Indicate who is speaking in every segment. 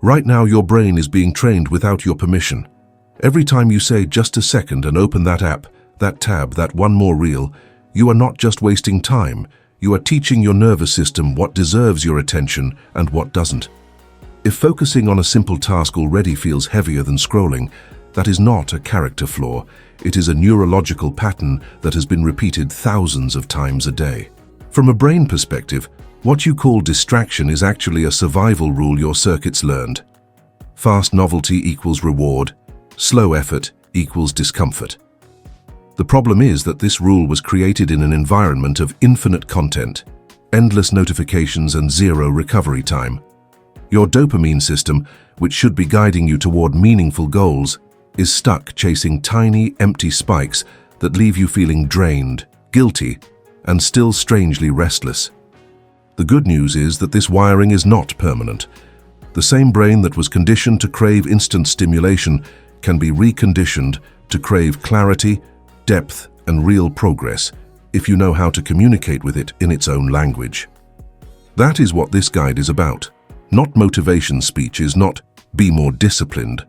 Speaker 1: Right now, your brain is being trained without your permission. Every time you say just a second and open that app, that tab, that one more reel, you are not just wasting time, you are teaching your nervous system what deserves your attention and what doesn't. If focusing on a simple task already feels heavier than scrolling, that is not a character flaw, it is a neurological pattern that has been repeated thousands of times a day. From a brain perspective, what you call distraction is actually a survival rule your circuits learned. Fast novelty equals reward, slow effort equals discomfort. The problem is that this rule was created in an environment of infinite content, endless notifications and zero recovery time. Your dopamine system, which should be guiding you toward meaningful goals, is stuck chasing tiny, empty spikes that leave you feeling drained, guilty, and still strangely restless. The good news is that this wiring is not permanent. The same brain that was conditioned to crave instant stimulation can be reconditioned to crave clarity, depth, and real progress if you know how to communicate with it in its own language. That is what this guide is about. Not motivation speeches, not be more disciplined,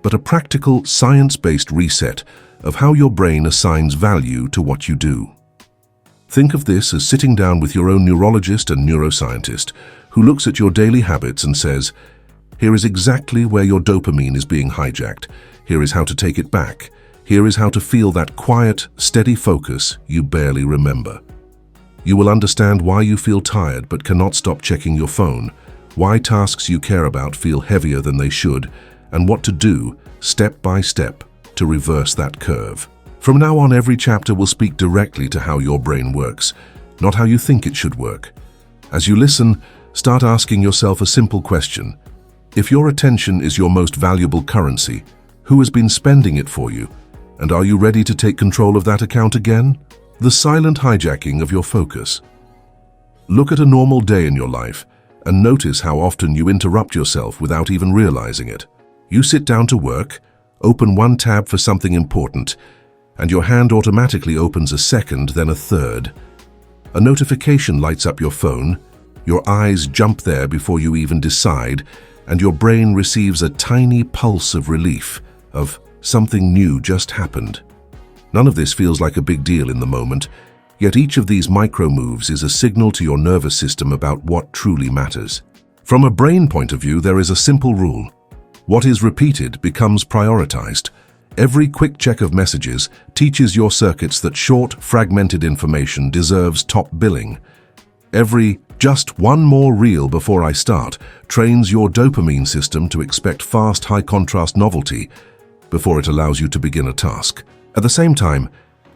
Speaker 1: but a practical, science-based reset of how your brain assigns value to what you do. Think of this as sitting down with your own neurologist and neuroscientist who looks at your daily habits and says, here is exactly where your dopamine is being hijacked. Here is how to take it back. Here is how to feel that quiet, steady focus you barely remember. You will understand why you feel tired but cannot stop checking your phone, why tasks you care about feel heavier than they should, and what to do, step by step, to reverse that curve. From now on, every chapter will speak directly to how your brain works, not how you think it should work. As you listen, start asking yourself a simple question. If your attention is your most valuable currency, who has been spending it for you? And are you ready to take control of that account again? The silent hijacking of your focus. Look at a normal day in your life and notice how often you interrupt yourself without even realizing it. You sit down to work, open one tab for something important, and your hand automatically opens a second, then a third. A notification lights up your phone, your eyes jump there before you even decide, and your brain receives a tiny pulse of relief, of something new just happened. None of this feels like a big deal in the moment, yet each of these micro moves is a signal to your nervous system about what truly matters. From a brain point of view, there is a simple rule. What is repeated becomes prioritized. Every quick check of messages teaches your circuits that short, fragmented information deserves top billing. Every just one more reel before I start trains your dopamine system to expect fast, high-contrast novelty before it allows you to begin a task. At the same time,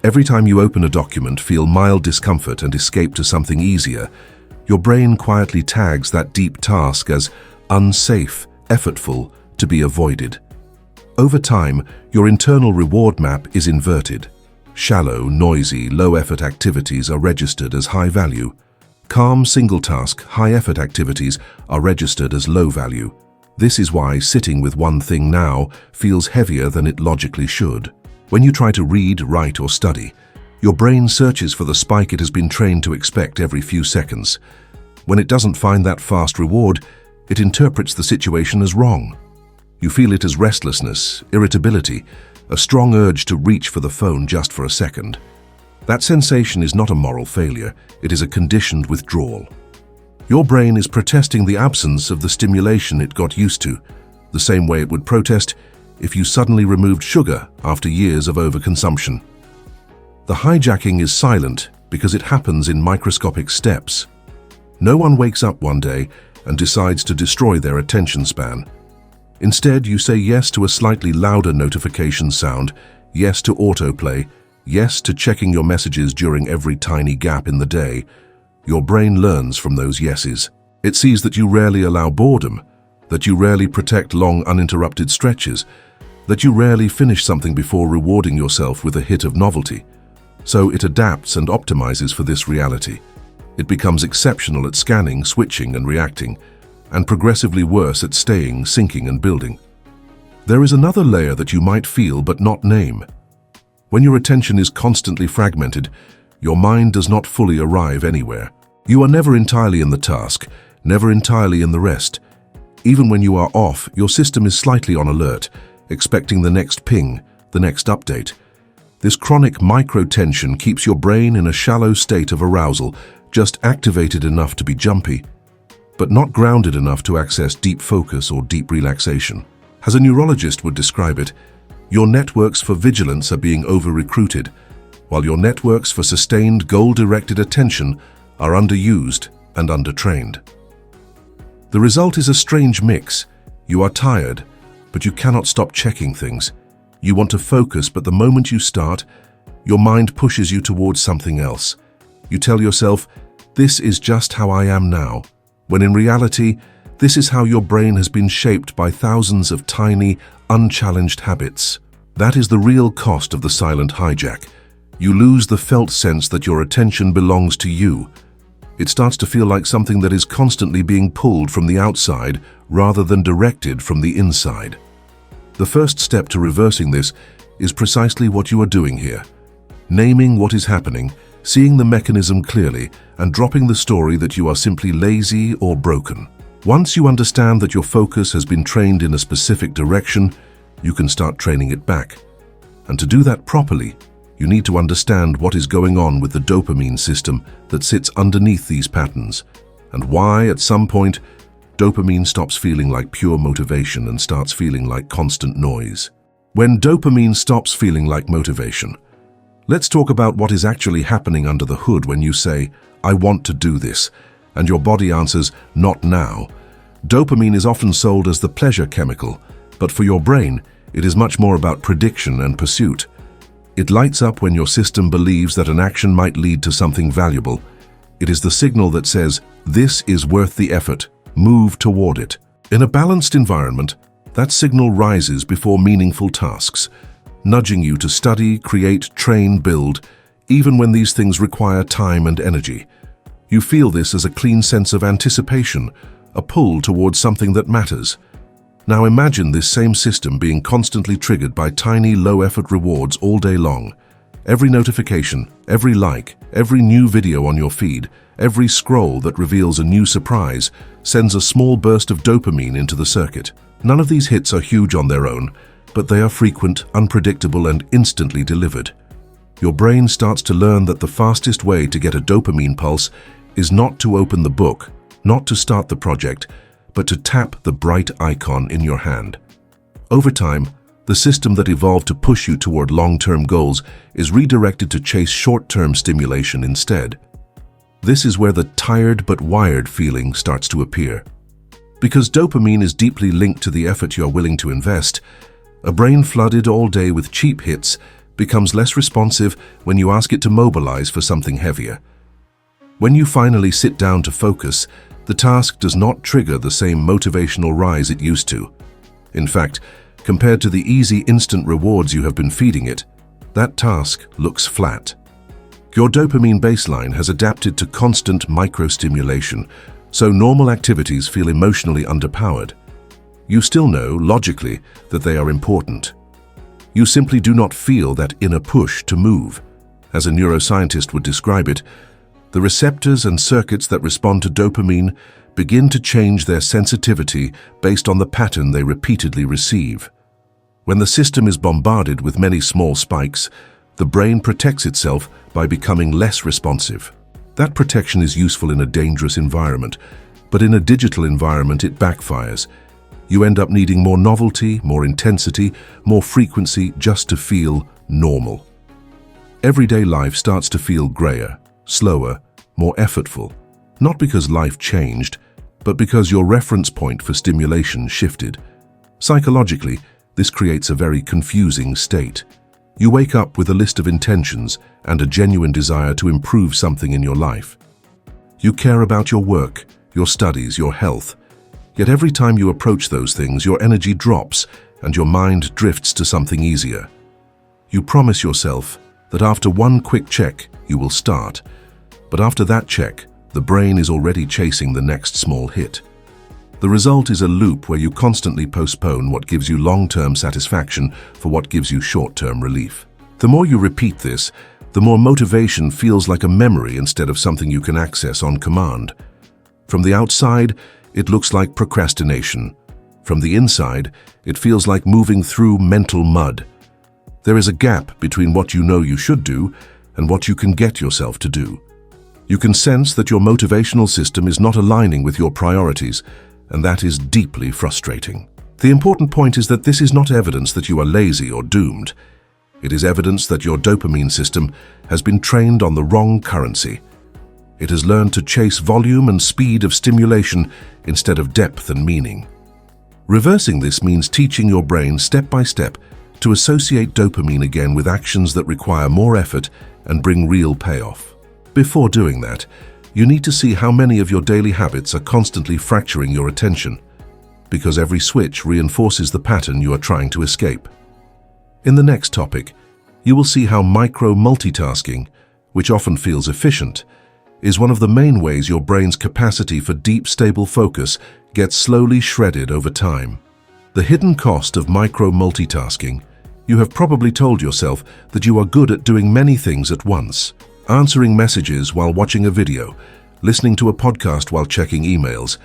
Speaker 1: every time you open a document, feel mild discomfort and escape to something easier, your brain quietly tags that deep task as unsafe, effortful, to be avoided. Over time, your internal reward map is inverted. Shallow, noisy, low-effort activities are registered as high value. Calm, single-task, high-effort activities are registered as low value. This is why sitting with one thing now feels heavier than it logically should. When you try to read, write, or study, your brain searches for the spike it has been trained to expect every few seconds. When it doesn't find that fast reward, it interprets the situation as wrong. You feel it as restlessness, irritability, a strong urge to reach for the phone just for a second. That sensation is not a moral failure, it is a conditioned withdrawal. Your brain is protesting the absence of the stimulation it got used to, the same way it would protest if you suddenly removed sugar after years of overconsumption. The hijacking is silent because it happens in microscopic steps. No one wakes up one day and decides to destroy their attention span. Instead, you say yes to a slightly louder notification sound, yes to autoplay, yes to checking your messages during every tiny gap in the day. Your brain learns from those yeses. It sees that you rarely allow boredom, that you rarely protect long uninterrupted stretches, that you rarely finish something before rewarding yourself with a hit of novelty. So it adapts and optimizes for this reality. It becomes exceptional at scanning, switching, and reacting, and progressively worse at staying, sinking, and building. There is another layer that you might feel but not name. When your attention is constantly fragmented, your mind does not fully arrive anywhere. You are never entirely in the task, never entirely in the rest. Even when you are off, your system is slightly on alert, expecting the next ping, the next update. This chronic micro-tension keeps your brain in a shallow state of arousal, just activated enough to be jumpy, but not grounded enough to access deep focus or deep relaxation. As a neurologist would describe it, your networks for vigilance are being over-recruited, while your networks for sustained, goal-directed attention are underused and undertrained. The result is a strange mix. You are tired, but you cannot stop checking things. You want to focus, but the moment you start, your mind pushes you towards something else. You tell yourself, this is just how I am now, when in reality, this is how your brain has been shaped by thousands of tiny, unchallenged habits. That is the real cost of the silent hijack. You lose the felt sense that your attention belongs to you. It starts to feel like something that is constantly being pulled from the outside rather than directed from the inside. The first step to reversing this is precisely what you are doing here. Naming what is happening, seeing the mechanism clearly, and dropping the story that you are simply lazy or broken. Once you understand that your focus has been trained in a specific direction, you can start training it back. And to do that properly, you need to understand what is going on with the dopamine system that sits underneath these patterns, and why, at some point, dopamine stops feeling like pure motivation and starts feeling like constant noise. When dopamine stops feeling like motivation, let's talk about what is actually happening under the hood when you say, I want to do this, and your body answers, not now. Dopamine is often sold as the pleasure chemical, but for your brain, it is much more about prediction and pursuit. It lights up when your system believes that an action might lead to something valuable. It is the signal that says, this is worth the effort, move toward it. In a balanced environment, that signal rises before meaningful tasks, nudging you to study, create, train, build, even when these things require time and energy. You feel this as a clean sense of anticipation, a pull towards something that matters. Now imagine this same system being constantly triggered by tiny, low-effort rewards all day long. Every notification, every like, every new video on your feed, every scroll that reveals a new surprise sends a small burst of dopamine into the circuit. None of these hits are huge on their own, but they are frequent, unpredictable, and instantly delivered. Your brain starts to learn that the fastest way to get a dopamine pulse is not to open the book, not to start the project, but to tap the bright icon in your hand. Over time, the system that evolved to push you toward long-term goals is redirected to chase short-term stimulation instead. This is where the tired but wired feeling starts to appear. Because dopamine is deeply linked to the effort you are willing to invest, a brain flooded all day with cheap hits becomes less responsive when you ask it to mobilize for something heavier. When you finally sit down to focus, the task does not trigger the same motivational rise it used to. In fact, compared to the easy instant rewards you have been feeding it, that task looks flat. Your dopamine baseline has adapted to constant microstimulation, so normal activities feel emotionally underpowered. You still know, logically, that they are important. You simply do not feel that inner push to move. As a neuroscientist would describe it, the receptors and circuits that respond to dopamine begin to change their sensitivity based on the pattern they repeatedly receive. When the system is bombarded with many small spikes, the brain protects itself by becoming less responsive. That protection is useful in a dangerous environment, but in a digital environment it backfires. You end up needing more novelty, more intensity, more frequency just to feel normal. Everyday life starts to feel grayer, slower, more effortful, not because life changed, but because your reference point for stimulation shifted. Psychologically, this creates a very confusing state. You wake up with a list of intentions and a genuine desire to improve something in your life. You care about your work, your studies, your health. Yet every time you approach those things, your energy drops and your mind drifts to something easier. You promise yourself that after one quick check, you will start. But after that check, the brain is already chasing the next small hit. The result is a loop where you constantly postpone what gives you long-term satisfaction for what gives you short-term relief. The more you repeat this, the more motivation feels like a memory instead of something you can access on command. From the outside, it looks like procrastination. From the inside, it feels like moving through mental mud. There is a gap between what you know you should do and what you can get yourself to do. You can sense that your motivational system is not aligning with your priorities, and that is deeply frustrating. The important point is that this is not evidence that you are lazy or doomed. It is evidence that your dopamine system has been trained on the wrong currency. It has learned to chase volume and speed of stimulation instead of depth and meaning. Reversing this means teaching your brain step by step to associate dopamine again with actions that require more effort and bring real payoff. Before doing that, you need to see how many of your daily habits are constantly fracturing your attention, because every switch reinforces the pattern you are trying to escape. In the next topic, you will see how micro-multitasking, which often feels efficient, is one of the main ways your brain's capacity for deep, stable focus gets slowly shredded over time. The hidden cost of micro-multitasking. You have probably told yourself that you are good at doing many things at once. Answering messages while watching a video, listening to a podcast while checking emails,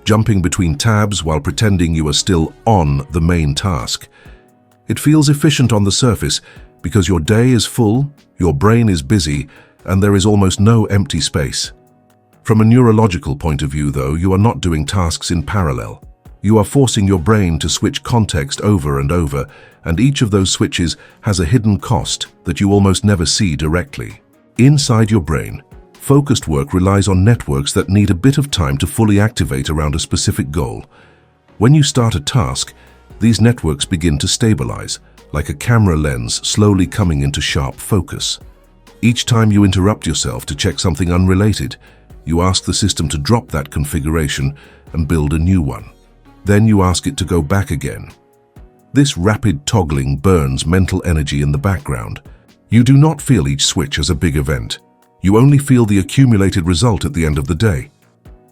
Speaker 1: jumping between tabs while pretending you are still on the main task. It feels efficient on the surface because your day is full, your brain is busy, and there is almost no empty space. From a neurological point of view, though, you are not doing tasks in parallel. You are forcing your brain to switch context over and over, and each of those switches has a hidden cost that you almost never see directly. Inside your brain, focused work relies on networks that need a bit of time to fully activate around a specific goal. When you start a task, these networks begin to stabilize, like a camera lens slowly coming into sharp focus. Each time you interrupt yourself to check something unrelated, you ask the system to drop that configuration and build a new one. Then you ask it to go back again. This rapid toggling burns mental energy in the background. You do not feel each switch as a big event. You only feel the accumulated result at the end of the day.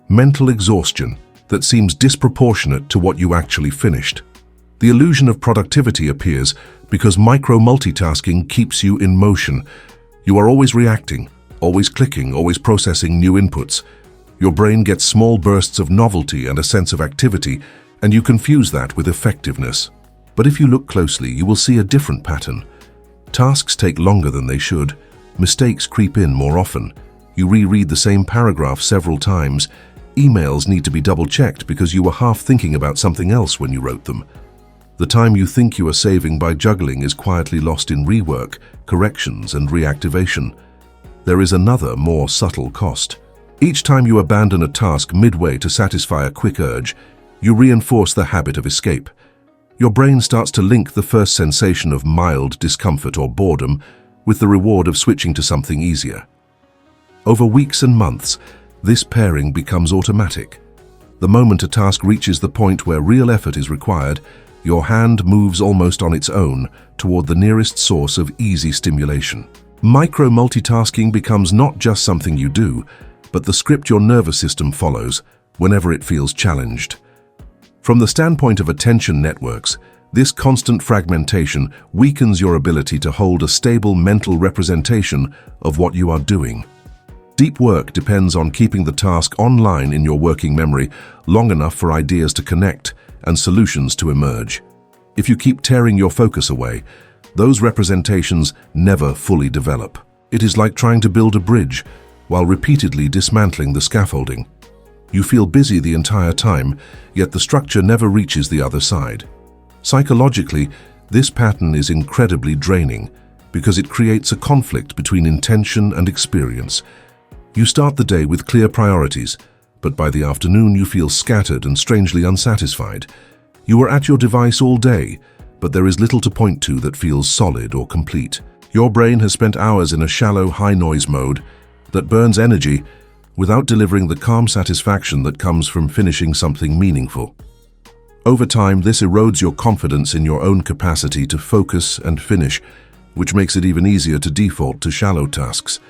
Speaker 1: Mental exhaustion that seems disproportionate to what you actually finished. The illusion of productivity appears because micro-multitasking keeps you in motion. You are always reacting, always clicking, always processing new inputs. Your brain gets small bursts of novelty and a sense of activity, and you confuse that with effectiveness. But if you look closely, you will see a different pattern. Tasks take longer than they should. Mistakes creep in more often. You reread the same paragraph several times. Emails need to be double-checked because you were half thinking about something else when you wrote them. The time you think you are saving by juggling is quietly lost in rework, corrections, and reactivation. There is another, more subtle cost. Each time you abandon a task midway to satisfy a quick urge, you reinforce the habit of escape. Your brain starts to link the first sensation of mild discomfort or boredom with the reward of switching to something easier. Over weeks and months, this pairing becomes automatic. The moment a task reaches the point where real effort is required, your hand moves almost on its own toward the nearest source of easy stimulation. Micro-multitasking becomes not just something you do, but the script your nervous system follows whenever it feels challenged. From the standpoint of attention networks, this constant fragmentation weakens your ability to hold a stable mental representation of what you are doing. Deep work depends on keeping the task online in your working memory long enough for ideas to connect and solutions to emerge. If you keep tearing your focus away, those representations never fully develop. It is like trying to build a bridge while repeatedly dismantling the scaffolding. You feel busy the entire time, yet the structure never reaches the other side. Psychologically, this pattern is incredibly draining because it creates a conflict between intention and experience. You start the day with clear priorities, but by the afternoon you feel scattered and strangely unsatisfied. You are at your device all day, but there is little to point to that feels solid or complete. Your brain has spent hours in a shallow, high-noise mode that burns energy without delivering the calm satisfaction that comes from finishing something meaningful. Over time, this erodes your confidence in your own capacity to focus and finish, which makes it even easier to default to shallow tasks.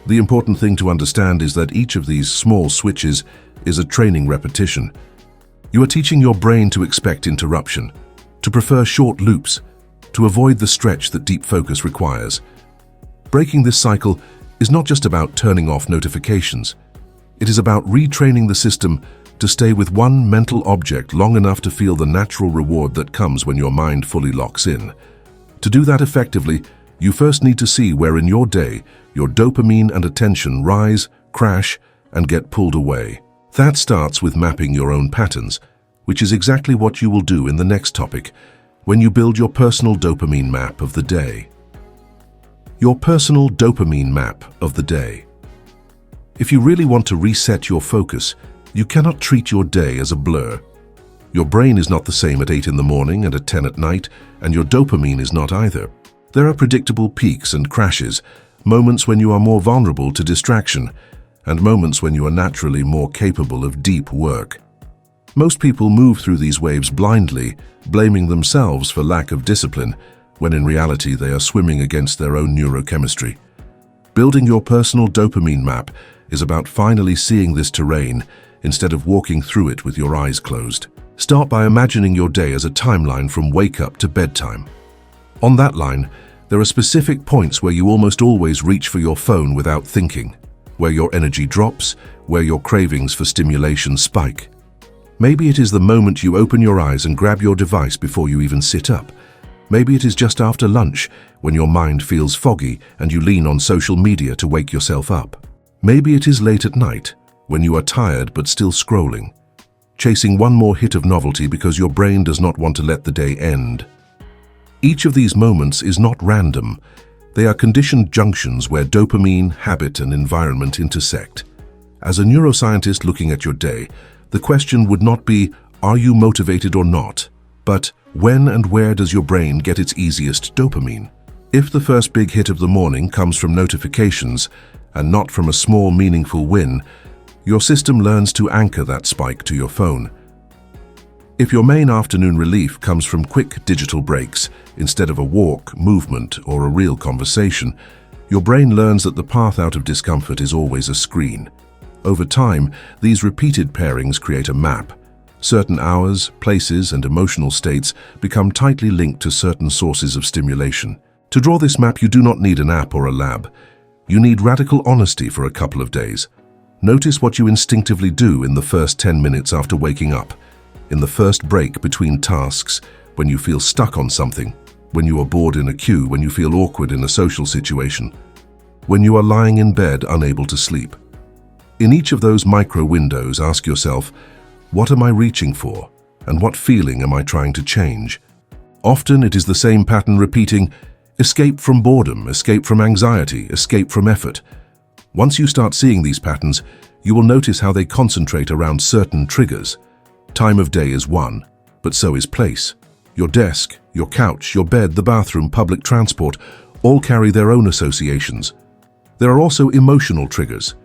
Speaker 1: The important thing to understand is that each of these small switches is a training repetition. You are teaching your brain to expect interruption, to prefer short loops, to avoid the stretch that deep focus requires. Breaking this cycle is not just about turning off notifications. It is about retraining the system to stay with one mental object long enough to feel the natural reward that comes when your mind fully locks in. To do that effectively, you first need to see where in your day your dopamine and attention rise, crash, and get pulled away. That starts with mapping your own patterns, which is exactly what you will do in the next topic, when you build your personal dopamine map of the day. Your personal dopamine map of the day. If you really want to reset your focus, you cannot treat your day as a blur. Your brain is not the same at 8 in the morning and at 10 at night, and your dopamine is not either. There are predictable peaks and crashes, moments when you are more vulnerable to distraction, and moments when you are naturally more capable of deep work. Most people move through these waves blindly, blaming themselves for lack of discipline, when in reality they are swimming against their own neurochemistry. Building your personal dopamine map is about finally seeing this terrain instead of walking through it with your eyes closed. Start by imagining your day as a timeline from wake-up to bedtime. On that line, there are specific points where you almost always reach for your phone without thinking, where your energy drops, where your cravings for stimulation spike. Maybe it is the moment you open your eyes and grab your device before you even sit up. Maybe it is just after lunch, when your mind feels foggy and you lean on social media to wake yourself up. Maybe it is late at night, when you are tired but still scrolling, chasing one more hit of novelty because your brain does not want to let the day end. Each of these moments is not random. They are conditioned junctions where dopamine, habit, and environment intersect. As a neuroscientist looking at your day, the question would not be, are you motivated or not, but when and where does your brain get its easiest dopamine? If the first big hit of the morning comes from notifications and not from a small, meaningful win, your system learns to anchor that spike to your phone. If your main afternoon relief comes from quick digital breaks instead of a walk, movement, or a real conversation, your brain learns that the path out of discomfort is always a screen. Over time, these repeated pairings create a map. Certain hours, places, and emotional states become tightly linked to certain sources of stimulation. To draw this map, you do not need an app or a lab. You need radical honesty for a couple of days. Notice what you instinctively do in the first 10 minutes after waking up, in the first break between tasks, when you feel stuck on something, when you are bored in a queue, when you feel awkward in a social situation, when you are lying in bed unable to sleep. In each of those micro windows, ask yourself, what am I reaching for, and what feeling am I trying to change? Often it is the same pattern repeating, escape from boredom, escape from anxiety, escape from effort. Once you start seeing these patterns, you will notice how they concentrate around certain triggers. Time of day is one, but so is place. Your desk, your couch, your bed, the bathroom, public transport, all carry their own associations. There are also emotional triggers.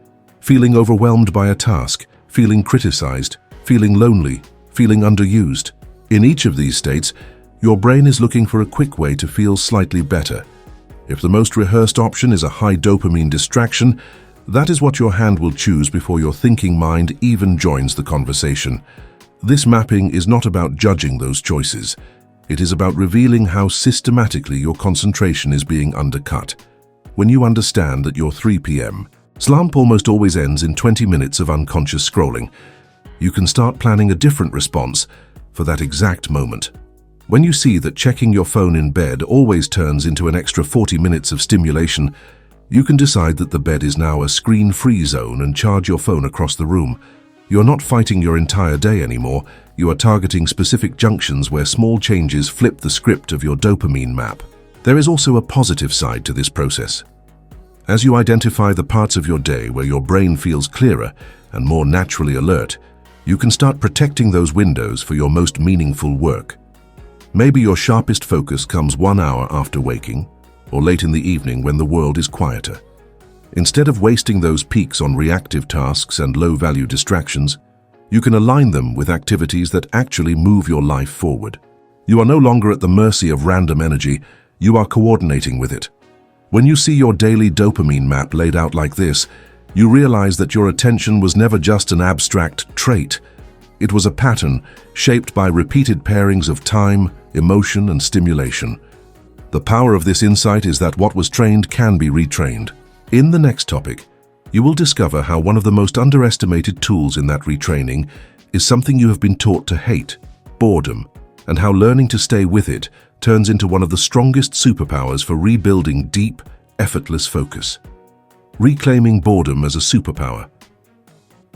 Speaker 1: Feeling overwhelmed by a task, feeling criticized, feeling lonely, feeling underused. In each of these states, your brain is looking for a quick way to feel slightly better. If the most rehearsed option is a high dopamine distraction, that is what your hand will choose before your thinking mind even joins the conversation. This mapping is not about judging those choices. It is about revealing how systematically your concentration is being undercut. When you understand that your 3 p.m. slump almost always ends in 20 minutes of unconscious scrolling, you can start planning a different response for that exact moment. When you see that checking your phone in bed always turns into an extra 40 minutes of stimulation, you can decide that the bed is now a screen-free zone and charge your phone across the room. You're not fighting your entire day anymore. You are targeting specific junctions where small changes flip the script of your dopamine map. There is also a positive side to this process. As you identify the parts of your day where your brain feels clearer and more naturally alert, you can start protecting those windows for your most meaningful work. Maybe your sharpest focus comes 1 hour after waking, or late in the evening when the world is quieter. Instead of wasting those peaks on reactive tasks and low-value distractions, you can align them with activities that actually move your life forward. You are no longer at the mercy of random energy, you are coordinating with it. When you see your daily dopamine map laid out like this, you realize that your attention was never just an abstract trait. It was a pattern shaped by repeated pairings of time, emotion, and stimulation. The power of this insight is that what was trained can be retrained. In the next topic, you will discover how one of the most underestimated tools in that retraining is something you have been taught to hate, boredom, and how learning to stay with it turns into one of the strongest superpowers for rebuilding deep, effortless focus. Reclaiming boredom as a superpower.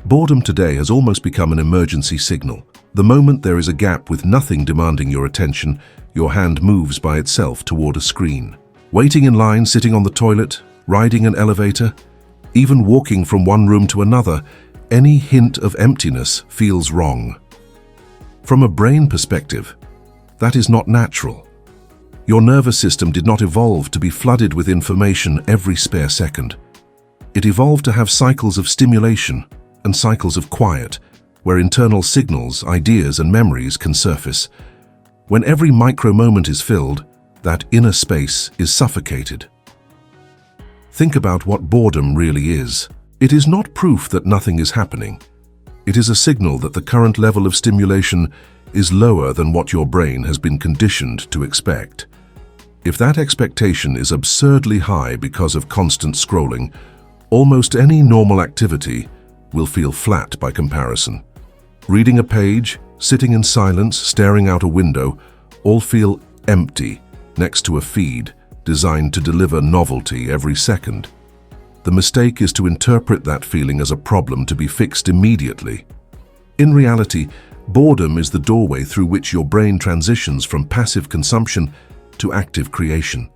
Speaker 1: Boredom today has almost become an emergency signal. The moment there is a gap with nothing demanding your attention, your hand moves by itself toward a screen. Waiting in line, sitting on the toilet, riding an elevator, even walking from one room to another, any hint of emptiness feels wrong. From a brain perspective, that is not natural. Your nervous system did not evolve to be flooded with information every spare second. It evolved to have cycles of stimulation and cycles of quiet, where internal signals, ideas, and memories can surface. When every micro moment is filled, that inner space is suffocated. Think about what boredom really is. It is not proof that nothing is happening. It is a signal that the current level of stimulation is lower than what your brain has been conditioned to expect. If that expectation is absurdly high because of constant scrolling, almost any normal activity will feel flat by comparison. Reading a page, sitting in silence, staring out a window, all feel empty next to a feed designed to deliver novelty every second. The mistake is to interpret that feeling as a problem to be fixed immediately. In reality, boredom is the doorway through which your brain transitions from passive consumption to active creation.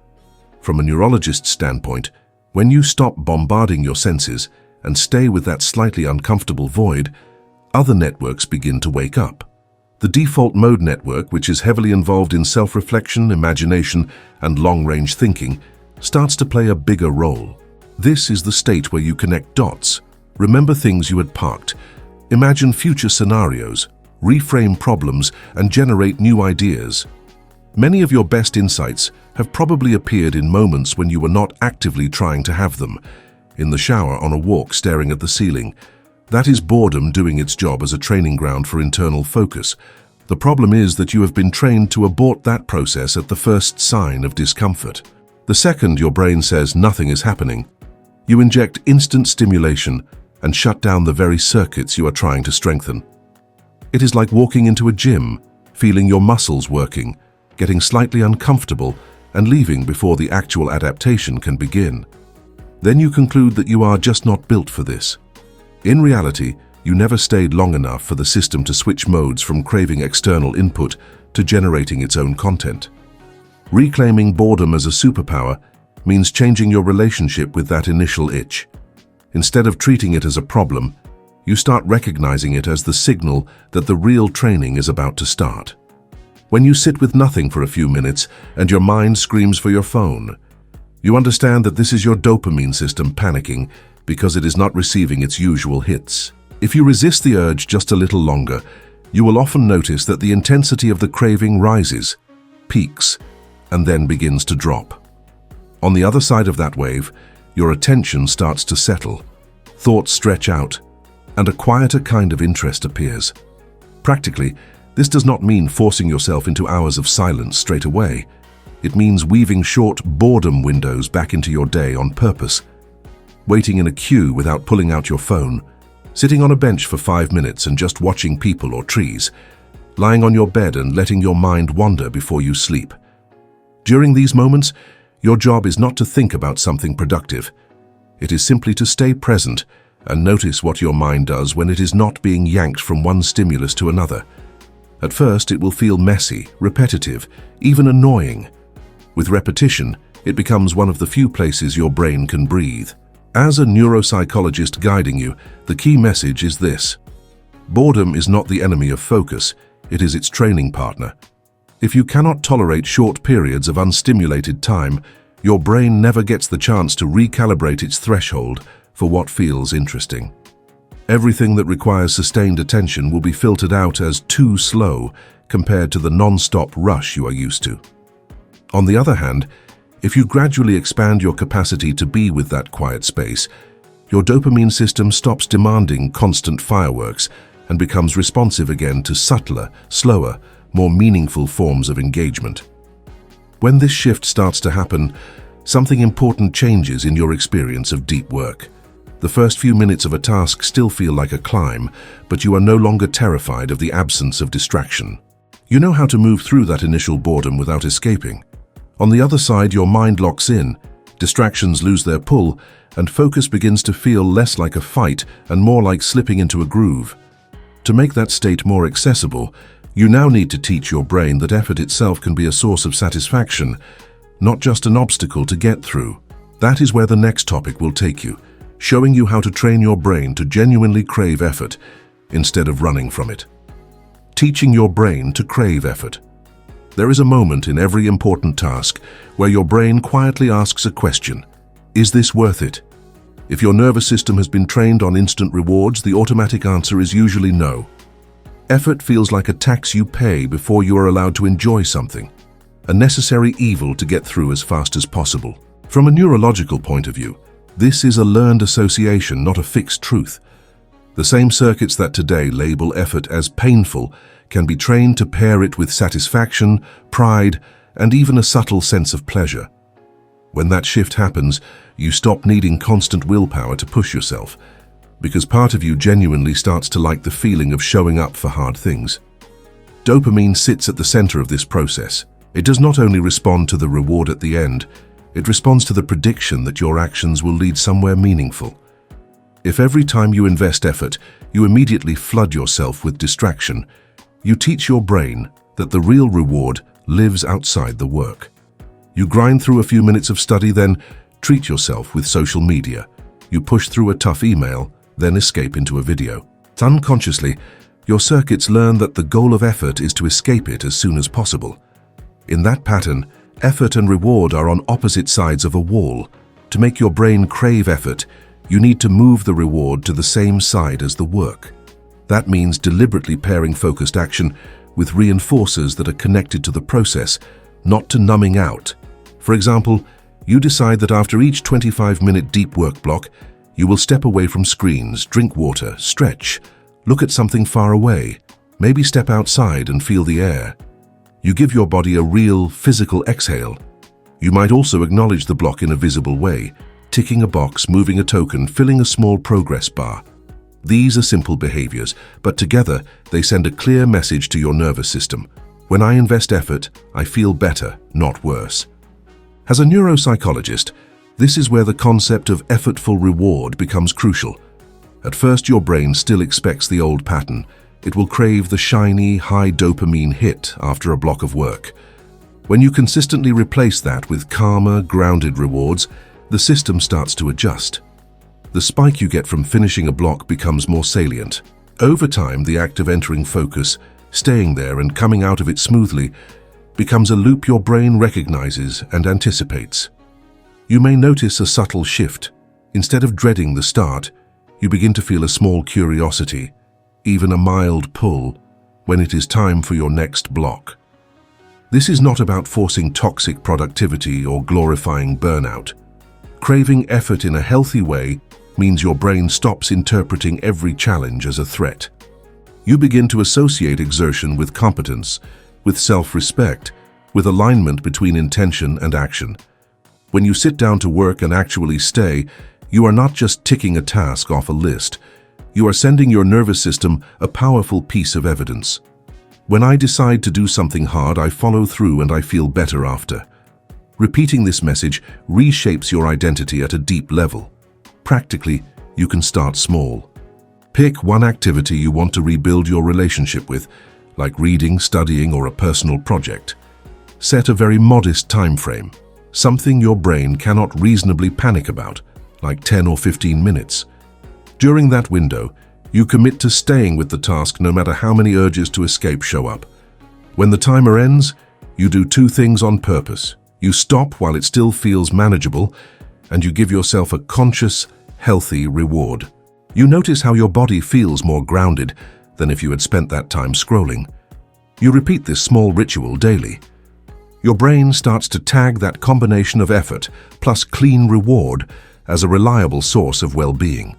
Speaker 1: From a neurologist's standpoint, when you stop bombarding your senses and stay with that slightly uncomfortable void, other networks begin to wake up. The default mode network, which is heavily involved in self-reflection, imagination, and long-range thinking, starts to play a bigger role. This is the state where you connect dots, remember things you had parked, imagine future scenarios, reframe problems, and generate new ideas. Many of your best insights have probably appeared in moments when you were not actively trying to have them. In the shower, on a walk, staring at the ceiling. That is boredom doing its job as a training ground for internal focus. The problem is that you have been trained to abort that process at the first sign of discomfort. The second your brain says nothing is happening, you inject instant stimulation and shut down the very circuits you are trying to strengthen. It is like walking into a gym, feeling your muscles working, getting slightly uncomfortable, and leaving before the actual adaptation can begin. Then you conclude that you are just not built for this. In reality, you never stayed long enough for the system to switch modes from craving external input to generating its own content. Reclaiming boredom as a superpower means changing your relationship with that initial itch. Instead of treating it as a problem, you start recognizing it as the signal that the real training is about to start. When you sit with nothing for a few minutes and your mind screams for your phone, you understand that this is your dopamine system panicking because it is not receiving its usual hits. If you resist the urge just a little longer, you will often notice that the intensity of the craving rises, peaks, and then begins to drop. On the other side of that wave, your attention starts to settle, thoughts stretch out, and a quieter kind of interest appears. Practically, this does not mean forcing yourself into hours of silence straight away. It means weaving short boredom windows back into your day on purpose. Waiting in a queue without pulling out your phone, sitting on a bench for 5 minutes and just watching people or trees, lying on your bed and letting your mind wander before you sleep. During these moments, your job is not to think about something productive. It is simply to stay present and notice what your mind does when it is not being yanked from one stimulus to another. At first, it will feel messy, repetitive, even annoying. With repetition, it becomes one of the few places your brain can breathe. As a neuropsychologist guiding you, the key message is this: boredom is not the enemy of focus, it is its training partner. If you cannot tolerate short periods of unstimulated time, your brain never gets the chance to recalibrate its threshold for what feels interesting. Everything that requires sustained attention will be filtered out as too slow compared to the non-stop rush you are used to. On the other hand, if you gradually expand your capacity to be with that quiet space, your dopamine system stops demanding constant fireworks and becomes responsive again to subtler, slower, more meaningful forms of engagement. When this shift starts to happen, something important changes in your experience of deep work. The first few minutes of a task still feel like a climb, but you are no longer terrified of the absence of distraction. You know how to move through that initial boredom without escaping. On the other side, your mind locks in, distractions lose their pull, and focus begins to feel less like a fight and more like slipping into a groove. To make that state more accessible, you now need to teach your brain that effort itself can be a source of satisfaction, not just an obstacle to get through. That is where the next topic will take you, showing you how to train your brain to genuinely crave effort instead of running from it. Teaching your brain to crave effort. There is a moment in every important task where your brain quietly asks a question: is this worth it? If your nervous system has been trained on instant rewards, the automatic answer is usually no. Effort feels like a tax you pay before you are allowed to enjoy something, a necessary evil to get through as fast as possible. From a neurological point of view, this is a learned association, not a fixed truth. The same circuits that today label effort as painful can be trained to pair it with satisfaction, pride, and even a subtle sense of pleasure. When that shift happens, you stop needing constant willpower to push yourself, because part of you genuinely starts to like the feeling of showing up for hard things. Dopamine sits at the center of this process. It does not only respond to the reward at the end, it responds to the prediction that your actions will lead somewhere meaningful. If every time you invest effort, you immediately flood yourself with distraction, you teach your brain that the real reward lives outside the work. You grind through a few minutes of study, then treat yourself with social media. You push through a tough email, then escape into a video. Unconsciously, your circuits learn that the goal of effort is to escape it as soon as possible. In that pattern, effort and reward are on opposite sides of a wall. To make your brain crave effort, you need to move the reward to the same side as the work. That means deliberately pairing focused action with reinforcers that are connected to the process, not to numbing out. For example, you decide that after each 25-minute deep work block, you will step away from screens, drink water, stretch, look at something far away, maybe step outside and feel the air. You give your body a real, physical exhale. You might also acknowledge the block in a visible way, ticking a box, moving a token, filling a small progress bar. These are simple behaviors, but together they send a clear message to your nervous system. When I invest effort, I feel better, not worse. As a neuropsychologist, this is where the concept of effortful reward becomes crucial. At first, your brain still expects the old pattern. It will crave the shiny, high dopamine hit after a block of work. When you consistently replace that with calmer, grounded rewards, the system starts to adjust. The spike you get from finishing a block becomes more salient. Over time, the act of entering focus, staying there and coming out of it smoothly, becomes a loop your brain recognizes and anticipates. You may notice a subtle shift. Instead of dreading the start, you begin to feel a small curiosity, even a mild pull, when it is time for your next block. This is not about forcing toxic productivity or glorifying burnout. Craving effort in a healthy way means your brain stops interpreting every challenge as a threat. You begin to associate exertion with competence, with self-respect, with alignment between intention and action. When you sit down to work and actually stay, you are not just ticking a task off a list. You are sending your nervous system a powerful piece of evidence. When I decide to do something hard, I follow through and I feel better after. Repeating this message reshapes your identity at a deep level. Practically, you can start small. Pick one activity you want to rebuild your relationship with, like reading, studying, or a personal project. Set a very modest time frame, something your brain cannot reasonably panic about, like 10 or 15 minutes. During that window, you commit to staying with the task no matter how many urges to escape show up. When the timer ends, you do two things on purpose. You stop while it still feels manageable, and you give yourself a conscious, healthy reward. You notice how your body feels more grounded than if you had spent that time scrolling. You repeat this small ritual daily. Your brain starts to tag that combination of effort plus clean reward as a reliable source of well-being.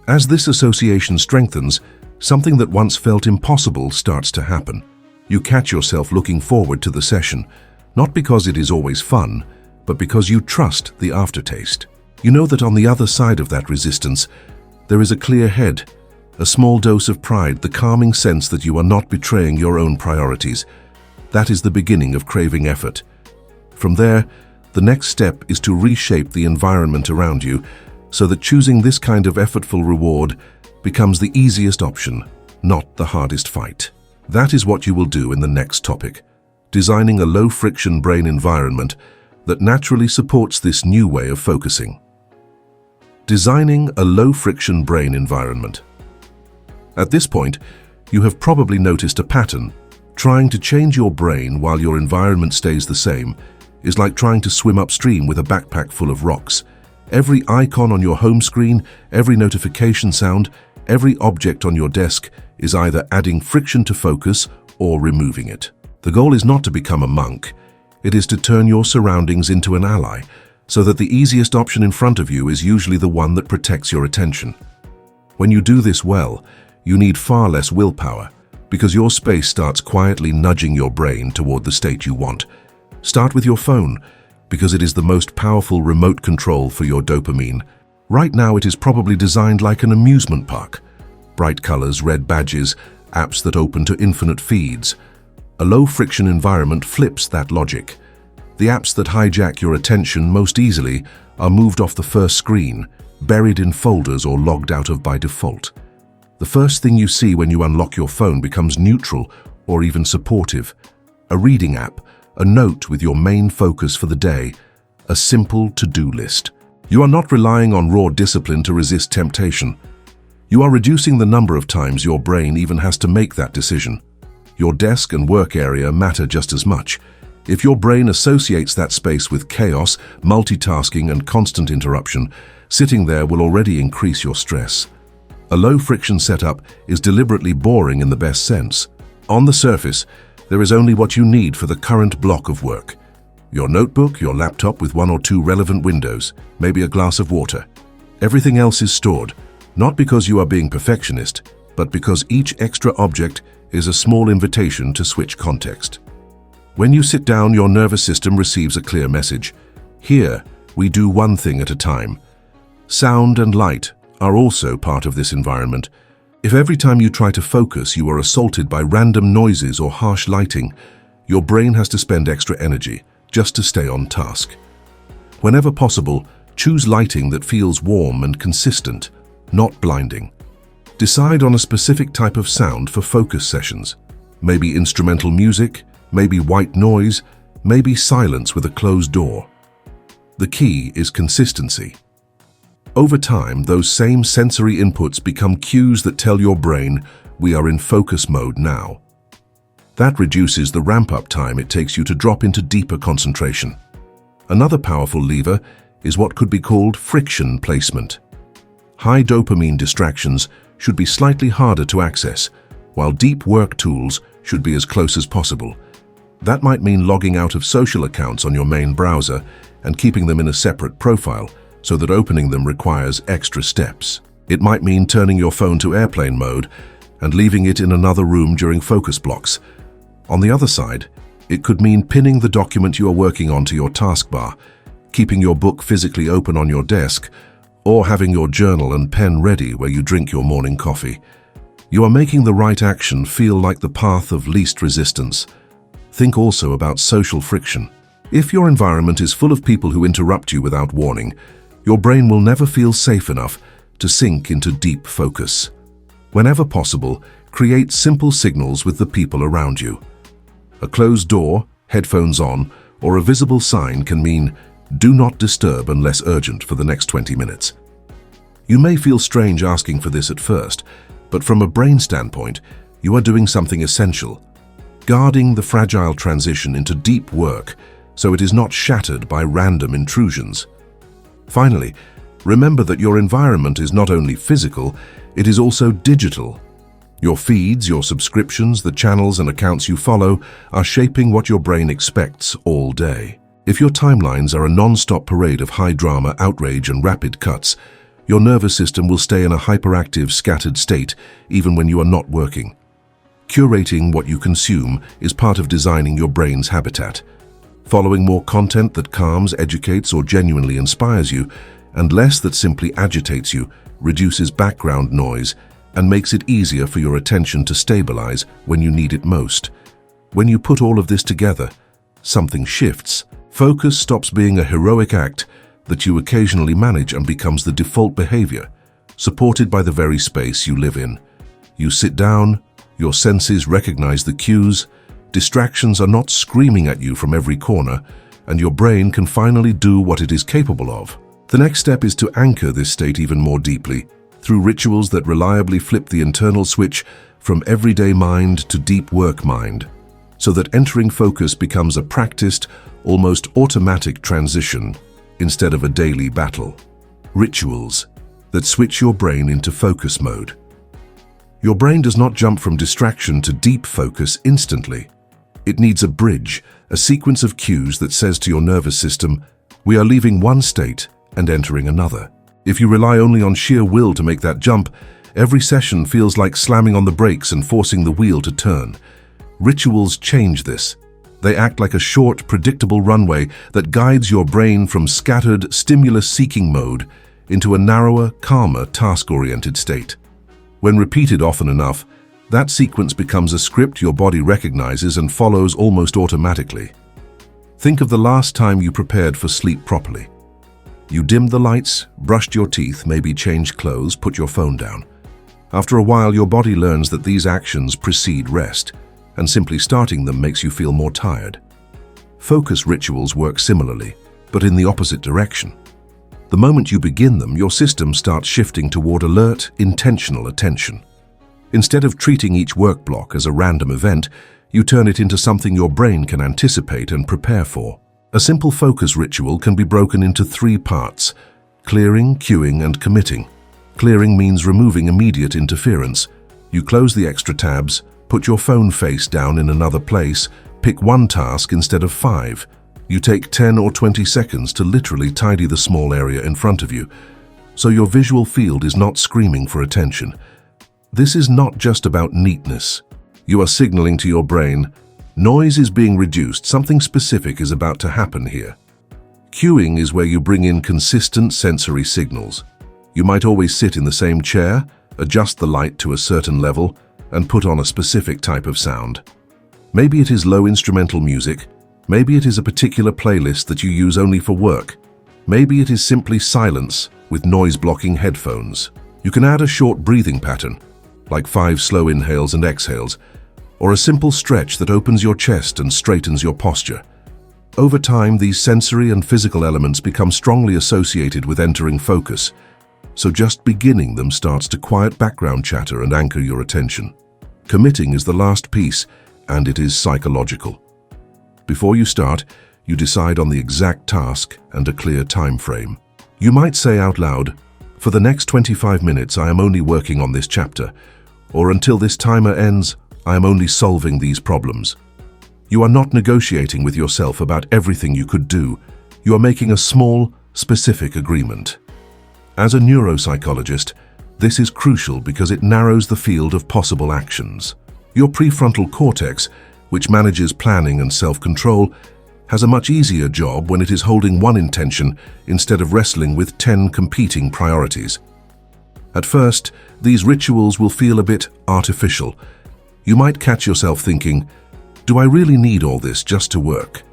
Speaker 1: As this association strengthens, something that once felt impossible starts to happen. You catch yourself looking forward to the session, not because it is always fun, but because you trust the aftertaste. You know that on the other side of that resistance, there is a clear head, a small dose of pride, the calming sense that you are not betraying your own priorities. That is the beginning of craving effort. From there, the next step is to reshape the environment around you so that choosing this kind of effortful reward becomes the easiest option, not the hardest fight. That is what you will do in the next topic, designing a low-friction brain environment that naturally supports this new way of focusing. Designing a low-friction brain environment. At this point, you have probably noticed a pattern. Trying to change your brain while your environment stays the same is like trying to swim upstream with a backpack full of rocks. Every icon on your home screen, every notification sound, every object on your desk is either adding friction to focus or removing it. The goal is not to become a monk. It is to turn your surroundings into an ally, so that the easiest option in front of you is usually the one that protects your attention. When you do this well, you need far less willpower, because your space starts quietly nudging your brain toward the state you want. Start with your phone, because it is the most powerful remote control for your dopamine. Right now it is probably designed like an amusement park. Bright colors, red badges, apps that open to infinite feeds. A low-friction environment flips that logic. The apps that hijack your attention most easily are moved off the first screen, buried in folders or logged out of by default. The first thing you see when you unlock your phone becomes neutral or even supportive. A reading app, a note with your main focus for the day, a simple to-do list. You are not relying on raw discipline to resist temptation. You are reducing the number of times your brain even has to make that decision. Your desk and work area matter just as much. If your brain associates that space with chaos, multitasking, and constant interruption, sitting there will already increase your stress. A low-friction setup is deliberately boring in the best sense. On the surface, there is only what you need for the current block of work. Your notebook, your laptop with 1 or 2 relevant windows, maybe a glass of water. Everything else is stored, not because you are being perfectionist, but because each extra object is a small invitation to switch context. When you sit down, your nervous system receives a clear message. Here, we do one thing at a time. Sound and light are also part of this environment. If every time you try to focus you are assaulted by random noises or harsh lighting, your brain has to spend extra energy just to stay on task. Whenever possible, choose lighting that feels warm and consistent, not blinding. Decide on a specific type of sound for focus sessions. Maybe instrumental music, maybe white noise, maybe silence with a closed door. The key is consistency. Over time, those same sensory inputs become cues that tell your brain, we are in focus mode now. That reduces the ramp-up time it takes you to drop into deeper concentration. Another powerful lever is what could be called friction placement. High dopamine distractions should be slightly harder to access, while deep work tools should be as close as possible. That might mean logging out of social accounts on your main browser and keeping them in a separate profile, so that opening them requires extra steps. It might mean turning your phone to airplane mode and leaving it in another room during focus blocks. On the other side, it could mean pinning the document you are working on to your taskbar, keeping your book physically open on your desk, or having your journal and pen ready where you drink your morning coffee. You are making the right action feel like the path of least resistance. Think also about social friction. If your environment is full of people who interrupt you without warning, your brain will never feel safe enough to sink into deep focus. Whenever possible, create simple signals with the people around you. A closed door, headphones on, or a visible sign can mean, do not disturb unless urgent for the next 20 minutes. You may feel strange asking for this at first, but from a brain standpoint, you are doing something essential, guarding the fragile transition into deep work so it is not shattered by random intrusions. Finally, remember that your environment is not only physical, it is also digital. Your feeds, your subscriptions, the channels and accounts you follow are shaping what your brain expects all day. If your timelines are a non-stop parade of high drama, outrage and rapid cuts, your nervous system will stay in a hyperactive, scattered state even when you are not working. Curating what you consume is part of designing your brain's habitat. Following more content that calms, educates, or genuinely inspires you and less that simply agitates you, reduces background noise, and makes it easier for your attention to stabilize when you need it most. When you put all of this together, something shifts. Focus stops being a heroic act that you occasionally manage and becomes the default behavior, supported by the very space you live in. You sit down, your senses recognize the cues, distractions are not screaming at you from every corner, and your brain can finally do what it is capable of. The next step is to anchor this state even more deeply, through rituals that reliably flip the internal switch from everyday mind to deep work mind, so that entering focus becomes a practiced, almost automatic transition instead of a daily battle. Rituals that switch your brain into focus mode. Your brain does not jump from distraction to deep focus instantly. It needs a bridge, a sequence of cues that says to your nervous system, we are leaving one state and entering another. If you rely only on sheer will to make that jump, every session feels like slamming on the brakes and forcing the wheel to turn. Rituals change this. They act like a short, predictable runway that guides your brain from scattered, stimulus-seeking mode into a narrower, calmer, task-oriented state. When repeated often enough, that sequence becomes a script your body recognizes and follows almost automatically. Think of the last time you prepared for sleep properly. You dimmed the lights, brushed your teeth, maybe changed clothes, put your phone down. After a while, your body learns that these actions precede rest, and simply starting them makes you feel more tired. Focus rituals work similarly, but in the opposite direction. The moment you begin them, your system starts shifting toward alert, intentional attention. Instead of treating each work block as a random event, you turn it into something your brain can anticipate and prepare for. A simple focus ritual can be broken into 3 parts: clearing, queuing, and committing. Clearing means removing immediate interference. You close the extra tabs, put your phone face down in another place, pick one task instead of 5. You take 10 or 20 seconds to literally tidy the small area in front of you, so your visual field is not screaming for attention. This is not just about neatness. You are signaling to your brain, noise is being reduced, something specific is about to happen here. Queuing is where you bring in consistent sensory signals. You might always sit in the same chair, adjust the light to a certain level, and put on a specific type of sound. Maybe it is low instrumental music, maybe it is a particular playlist that you use only for work, maybe it is simply silence with noise-blocking headphones. You can add a short breathing pattern, like 5 slow inhales and exhales, or a simple stretch that opens your chest and straightens your posture. Over time, these sensory and physical elements become strongly associated with entering focus, so just beginning them starts to quiet background chatter and anchor your attention. Committing is the last piece, and it is psychological. Before you start, you decide on the exact task and a clear time frame. You might say out loud, for the next 25 minutes I am only working on this chapter, or until this timer ends, I am only solving these problems. You are not negotiating with yourself about everything you could do. You are making a small, specific agreement. As a neuropsychologist, this is crucial because it narrows the field of possible actions. Your prefrontal cortex, which manages planning and self-control, has a much easier job when it is holding one intention instead of wrestling with 10 competing priorities. At first, these rituals will feel a bit artificial. You might catch yourself thinking, do I really need all this just to work?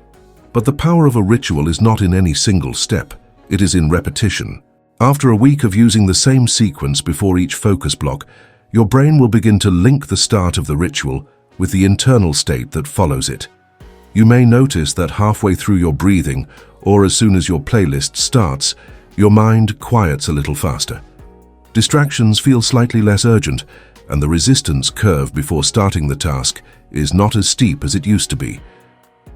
Speaker 1: But the power of a ritual is not in any single step, it is in repetition. After a week of using the same sequence before each focus block, your brain will begin to link the start of the ritual with the internal state that follows it. You may notice that halfway through your breathing, or as soon as your playlist starts, your mind quiets a little faster. Distractions feel slightly less urgent, and the resistance curve before starting the task is not as steep as it used to be.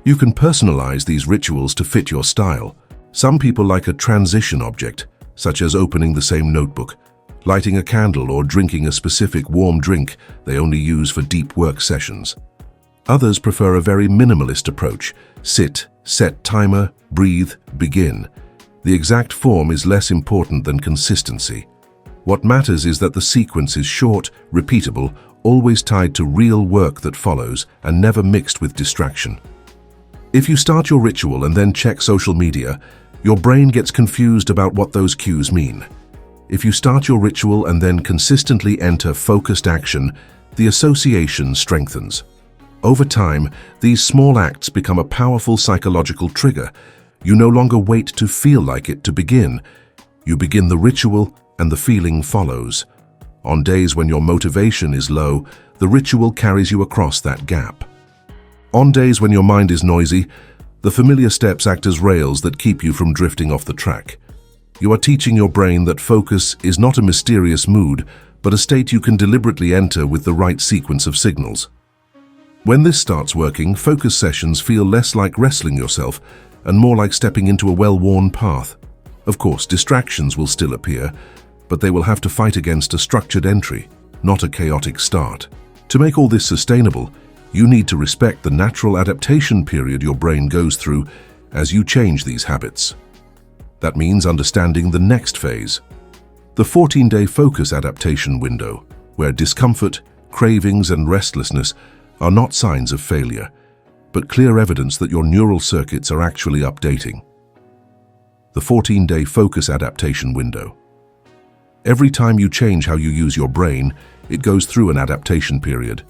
Speaker 1: You can personalize these rituals to fit your style. Some people like a transition object, such as opening the same notebook, lighting a candle, or drinking a specific warm drink they only use for deep work sessions. Others prefer a very minimalist approach. Sit, set timer, breathe, begin. The exact form is less important than consistency. What matters is that the sequence is short, repeatable, always tied to real work that follows, and never mixed with distraction. If you start your ritual and then check social media, Your brain gets confused about what those cues mean. If you start your ritual and then consistently enter focused action, the association strengthens. Over time, these small acts become a powerful psychological trigger. You no longer wait to feel like it to begin. You begin the ritual and the feeling follows. On days when your motivation is low, the ritual carries you across that gap. On days when your mind is noisy, the familiar steps act as rails that keep you from drifting off the track. You are teaching your brain that focus is not a mysterious mood, but a state you can deliberately enter with the right sequence of signals. When this starts working, focus sessions feel less like wrestling yourself and more like stepping into a well-worn path. Of course, distractions will still appear, but they will have to fight against a structured entry, not a chaotic start. To make all this sustainable, you need to respect the natural adaptation period your brain goes through as you change these habits. That means understanding the next phase, the 14-day focus adaptation window, where discomfort, cravings, and restlessness are not signs of failure, but clear evidence that your neural circuits are actually updating. The 14-day focus adaptation window. Every time you change how you use your brain, it goes through an adaptation period.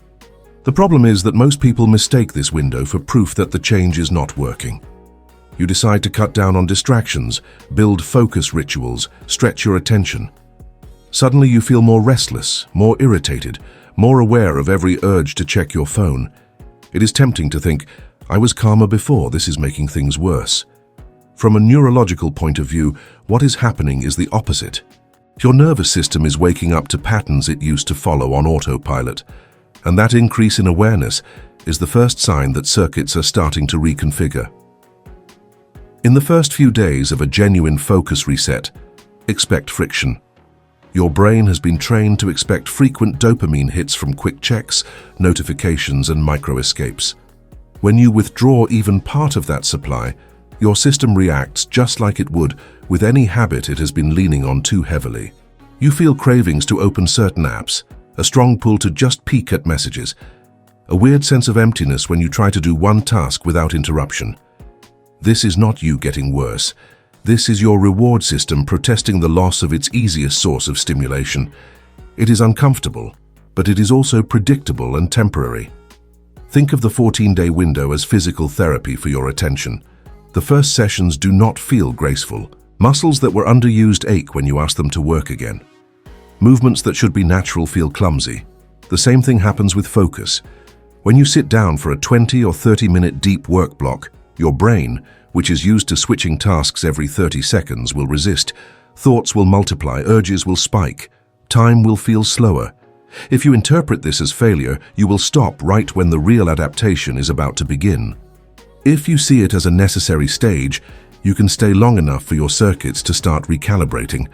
Speaker 1: The problem is that most people mistake this window for proof that the change is not working. You decide to cut down on distractions, build focus rituals, stretch your attention. Suddenly you feel more restless, more irritated, more aware of every urge to check your phone. It is tempting to think, I was calmer before, this is making things worse. From a neurological point of view, what is happening is the opposite. Your nervous system is waking up to patterns it used to follow on autopilot, and that increase in awareness is the first sign that circuits are starting to reconfigure. In the first few days of a genuine focus reset, expect friction. Your brain has been trained to expect frequent dopamine hits from quick checks, notifications, and micro-escapes. When you withdraw even part of that supply, your system reacts just like it would with any habit it has been leaning on too heavily. You feel cravings to open certain apps, a strong pull to just peek at messages, a weird sense of emptiness when you try to do one task without interruption. This is not you getting worse. This is your reward system protesting the loss of its easiest source of stimulation. It is uncomfortable, but it is also predictable and temporary. Think of the 14-day window as physical therapy for your attention. The first sessions do not feel graceful. Muscles that were underused ache when you ask them to work again. Movements that should be natural feel clumsy. The same thing happens with focus. When you sit down for a 20 or 30-minute deep work block, your brain, which is used to switching tasks every 30 seconds, will resist. Thoughts will multiply, urges will spike, time will feel slower. If you interpret this as failure, you will stop right when the real adaptation is about to begin. If you see it as a necessary stage, you can stay long enough for your circuits to start recalibrating.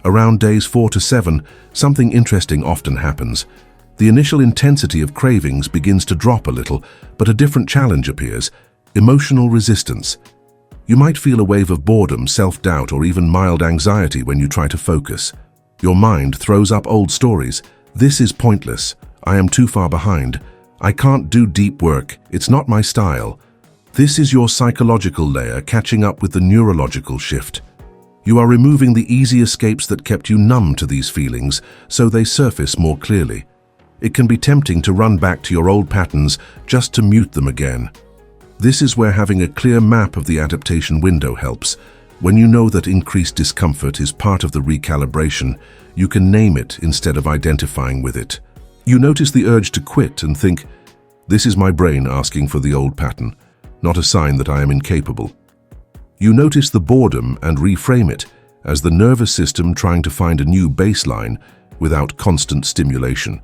Speaker 1: Around days 4 to 7, something interesting often happens. The initial intensity of cravings begins to drop a little, but a different challenge appears. Emotional resistance. You might feel a wave of boredom, self-doubt, or even mild anxiety when you try to focus. Your mind throws up old stories. This is pointless. I am too far behind. I can't do deep work. It's not my style. This is your psychological layer catching up with the neurological shift. You are removing the easy escapes that kept you numb to these feelings, so they surface more clearly. It can be tempting to run back to your old patterns just to mute them again. This is where having a clear map of the adaptation window helps. When you know that increased discomfort is part of the recalibration, you can name it instead of identifying with it. You notice the urge to quit and think, this is my brain asking for the old pattern, not a sign that I am incapable. You notice the boredom and reframe it as the nervous system trying to find a new baseline without constant stimulation.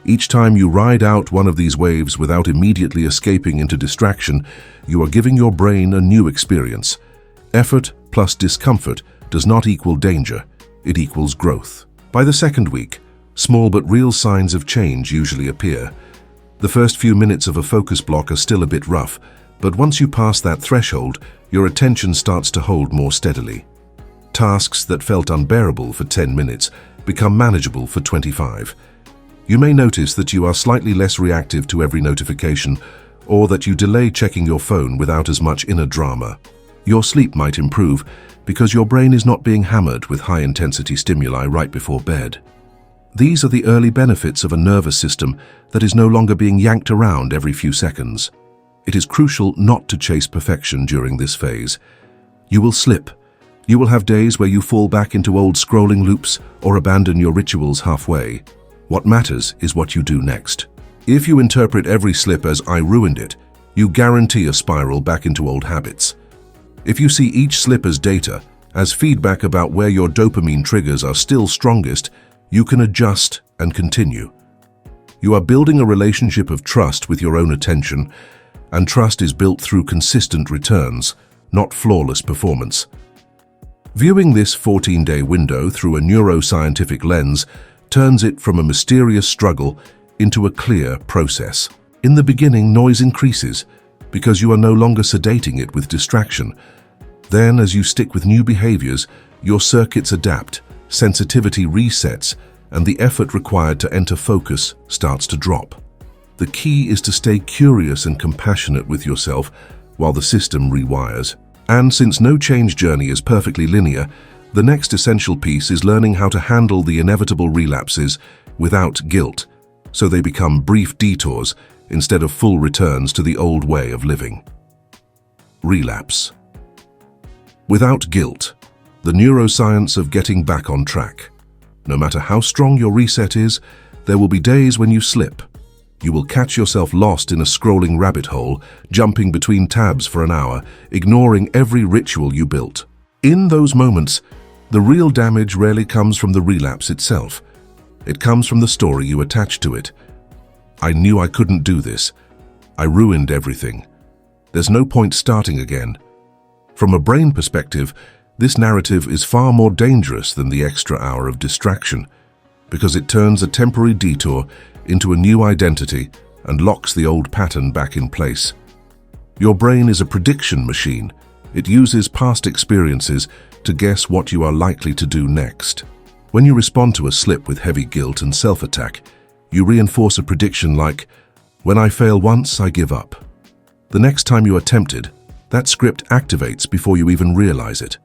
Speaker 1: Each time you ride out one of these waves without immediately escaping into distraction, you are giving your brain a new experience. Effort plus discomfort does not equal danger, it equals growth. By the second week, small but real signs of change usually appear. The first few minutes of a focus block are still a bit rough, but once you pass that threshold, your attention starts to hold more steadily. Tasks that felt unbearable for 10 minutes become manageable for 25. You may notice that you are slightly less reactive to every notification, or that you delay checking your phone without as much inner drama. Your sleep might improve because your brain is not being hammered with high-intensity stimuli right before bed. These are the early benefits of a nervous system that is no longer being yanked around every few seconds. It is crucial not to chase perfection during this phase. You will slip. You will have days where you fall back into old scrolling loops or abandon your rituals halfway. What matters is what you do next. If you interpret every slip as "I ruined it," you guarantee a spiral back into old habits. If you see each slip as data, as feedback about where your dopamine triggers are still strongest, you can adjust and continue. You are building a relationship of trust with your own attention, and trust is built through consistent returns, not flawless performance. Viewing this 14-day window through a neuroscientific lens turns it from a mysterious struggle into a clear process. In the beginning, noise increases because you are no longer sedating it with distraction. Then, as you stick with new behaviors, your circuits adapt, sensitivity resets, and the effort required to enter focus starts to drop. The key is to stay curious and compassionate with yourself while the system rewires. And since no change journey is perfectly linear, the next essential piece is learning how to handle the inevitable relapses without guilt, so they become brief detours instead of full returns to the old way of living. Relapse. Without guilt, the neuroscience of getting back on track. No matter how strong your reset is, there will be days when you slip. You will catch yourself lost in a scrolling rabbit hole, jumping between tabs for an hour, ignoring every ritual you built. In those moments, the real damage rarely comes from the relapse itself. It comes from the story you attach to it. I knew I couldn't do this. I ruined everything. There's no point starting again. From a brain perspective, this narrative is far more dangerous than the extra hour of distraction, because it turns a temporary detour into a new identity and locks the old pattern back in place. Your brain is a prediction machine. It uses past experiences to guess what you are likely to do next. When you respond to a slip with heavy guilt and self-attack, you reinforce a prediction like, "When I fail once, I give up." The next time you are tempted, that script activates before you even realize it.